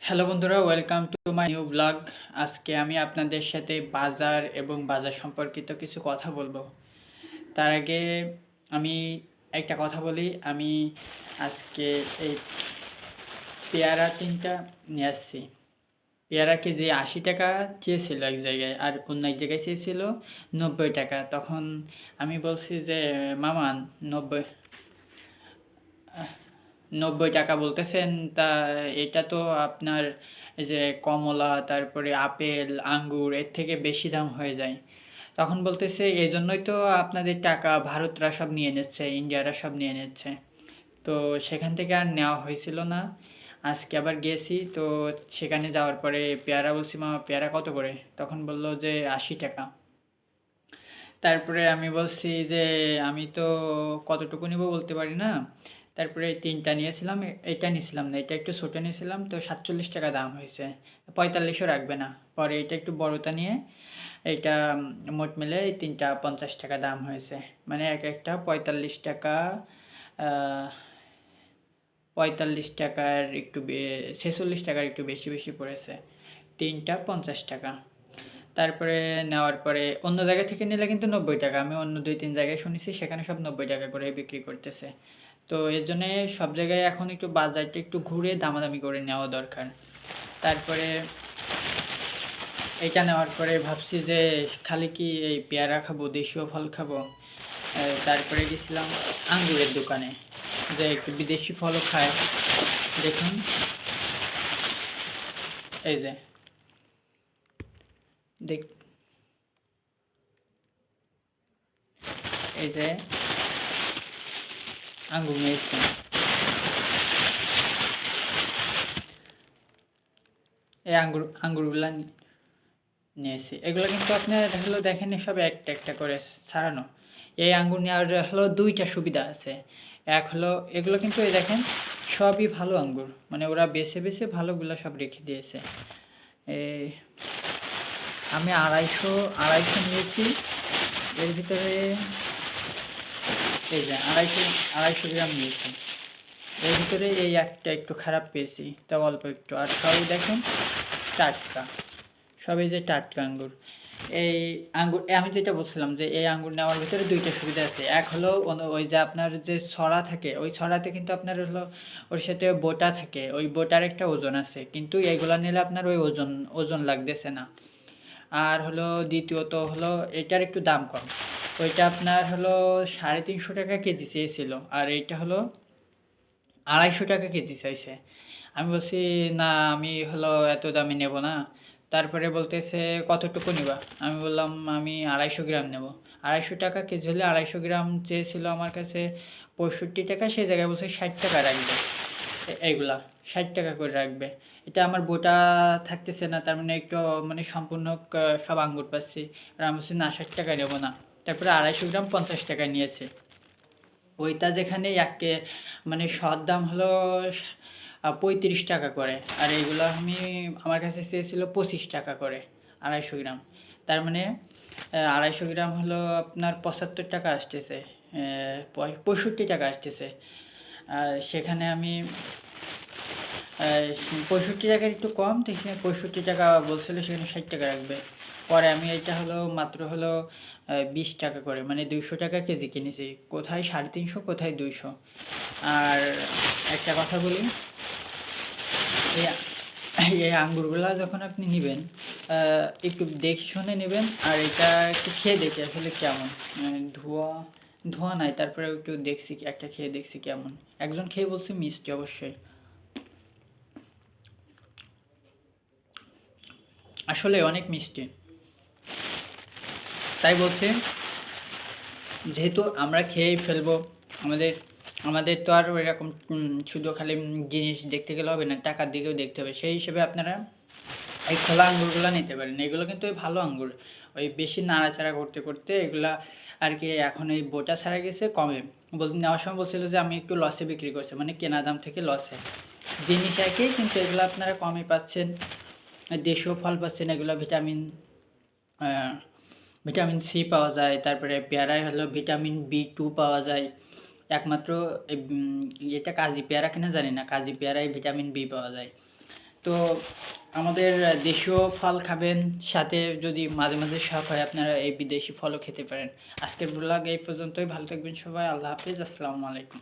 Hello বন্ধুরা, welcome to my new blog. আজকে আমি আপনাদের সাথে বাজার এবং বাজার সম্পর্কিত কিছু কথা বলবো। তার আগে আমি একটা কথা বলি। আমি আজকে এই পেয়ারা 3টা নিয়ে আসছি। পেয়ারা কেজি 80 টাকা চেয়েছিল এক জায়গায়, আর অন্য এক জায়গায় চেয়েছিল 90 টাকা। তখন আমি বলছি যে মামা, 90 90 টাকা বলতেছেন, তা এটা তো আপনার এই যে কমলা, তারপরে আপেল, আঙ্গুর এর থেকে বেশি দাম হয়ে যায়। তখন বলতেছে এই জন্যই তো আপনাদের টাকা ভারতরা সব নিয়ে নিচ্ছে, ইন্ডিয়ারা সব নিয়ে নিচ্ছে। তো সেখান থেকে আর নেওয়া হয়েছিল না। আজকে আবার গেছি, তো সেখানে যাওয়ার পরে পেয়ারা বলছি, মামা পেয়ারা কত করে? তখন বললো যে 80 টাকা। তারপরে আমি বলছি যে আমি তো কতটুকু নিব বলতে পারি না। তারপরে 3টা নিয়েছিলাম, এটা নিয়েছিলাম না, এটা একটু ছোটো নিয়েছিলাম, তো 47 টাকা দাম হয়েছে। 45ও রাখবে না। পরে এটা একটু বড়টা নিয়ে এইটা মোট মিলে এই 3টা 50 টাকা দাম হয়েছে। মানে এক একটা 45 টাকা, 45 টাকার একটু 46 টাকার একটু বেশি বেশি পড়েছে। 3টা 50 টাকা। তারপরে নেওয়ার পরে অন্য জায়গা থেকে নিলে কিন্তু 90 টাকা। আমি অন্য 2-3 জায়গায় শুনেছি সেখানে সব 90 টাকা করে বিক্রি করতেছে। তো এর জন্যে সব জায়গায় এখন একটু বাজারটা একটু ঘুরে দামাদামি করে নেওয়া দরকার। তারপরে এইটা নেওয়ার পরে ভাবছি যে খালি কি এই পেয়ারা খাবো, দেশীয় ফল খাবো। তারপরে গেছিলাম আঙ্গুরের দোকানে, যে একটু বিদেশি ফলও খায়। দেখুন, এই যে দেখ, এই যে আঙ্গুর নিয়েছি। এই আঙ্গুরগুলা নিয়েছি। এগুলো কিন্তু আপনার হলো দেখেন, সব একটা একটা করে ছাড়ানো। এই আঙ্গুর নেওয়ার হলো 2টা সুবিধা আছে। এক হলো এগুলো কিন্তু এই দেখেন সবই ভালো আঙ্গুর, মানে ওরা বেছে বেছে ভালোগুলো সব রেখে দিয়েছে। এই আমি আড়াইশো আড়াইশো নিয়েছি। এর ভিতরে এই যে আড়াইশো আড়াইশো গ্রাম নিয়েছি। এর ভিতরে এই একটা একটু খারাপ পেয়েছি, তা অল্প একটু। আর সবই দেখেন টাটকা, সবই যে টাটকা আঙ্গুর। এই আঙ্গুর আমি যেটা বলছিলাম যে এই আঙ্গুর নেওয়ার ভিতরে 2টা সুবিধা আছে। এক হলো ওই যে আপনার যে ছড়া থাকে, ওই ছড়াতে কিন্তু আপনার হলো ওর সাথে বোটা থাকে, ওই বোটার একটা ওজন আছে, কিন্তু এইগুলা নিলে আপনার ওই ওজন ওজন লাগতেছে না। আর হলো দ্বিতীয়ত হলো এটার একটু দাম কম। ওইটা আপনার হলো 350 টাকা কেজি চেয়েছিল, আর এইটা হলো 250 টাকা কেজি চাইছে। আমি বলছি না, আমি হলো এত দামি নেব না। তারপরে বলতেছে কতটুকু নিবা? আমি বললাম আমি 250 গ্রাম নেব। 250 টাকা কেজি হলে 250 গ্রাম চেয়েছিল আমার কাছে 65 টাকা, সেই জায়গায় বলছে 60 টাকা রাখবে। এইগুলা 60 টাকা করে রাখবে। এটা আমার বোটা থাকতেছে না, তার মানে একটু মানে সম্পূর্ণ সব আঙ্গুর পাচ্ছি। আর আমি বলছি না, 60 টাকা নেবো না। তারপরে 250 গ্রাম 50 টাকা নিয়েছে। ওইটা যেখানে একে মানে সর দাম হলো 35 টাকা করে, আর এইগুলো আমার কাছে চেয়েছিল 25 টাকা করে 250 গ্রাম। তার মানে 250 গ্রাম হলো আপনার 75 টাকা আসতেছে, 65 টাকা আসতেছে। সেখানে আমি 65 টাকার একটু কম, তো সেখানে 65 টাকা বলছিল, সেখানে 60 টাকা রাখবে। পরে আমি এটা হলো মাত্র হলো 20 টাকা করে, মানে 200 টাকা কেজি কিনেছি। কোথায় 350, কোথায় 200। আর একটা কথা বলি, এই এই আঙ্গুরগুলা যখন আপনি নেবেন একটু দেখে শুনে নেবেন, আর এটা একটু খেয়ে দেখে আসলে কেমন। ধোয়া ধোয়া নাই, তারপরে একটু দেখছি, একটা খেয়ে দেখছি কেমন। একজন খেয়ে বলছে মিষ্টি অবশ্যই, আসলে অনেক মিষ্টি। তাই বলছি, যেহেতু আমরা খেয়েই ফেলবো, আমাদের আমাদের তো আর এরকম শুধু খালি জিনিস দেখতে গেলে হবে না, টাকার দিকেও দেখতে হবে। সেই হিসেবে আপনারা এই খোলা আঙ্গুরগুলো নিতে পারেন। এগুলো কিন্তু ওই ভালো আঙ্গুর, ওই বেশি নাড়াচাড়া করতে করতে এগুলা আর কি এখন এই বোটা ছাড়া গেছে কমে। নেওয়ার সময় বলছিল যে আমি একটু লসে বিক্রি করছি, মানে কেনা দাম থেকে লসে। জিনিস একই, কিন্তু এগুলো আপনারা কমে পাচ্ছেন, দেশীয় ফল পাচ্ছেন। এগুলো ভিটামিন সি পাওয়া যায়। তারপরে পেয়ারায় হলো ভিটামিন B2 পাওয়া যায়। একমাত্র এটা কাজি পেয়ারা কিনা জানি না, কাজি পেয়ারায় ভিটামিন বি পাওয়া যায়। তো আমাদের দেশীয় ফল খাবেন, সাথে যদি মাঝে মাঝে শখ হয় আপনারা এই বিদেশি ফলও খেতে পারেন। আজকের ব্লগ এই পর্যন্তই। ভালো থাকবেন সবাই। আল্লাহ হাফিজ। আসসালামু আলাইকুম।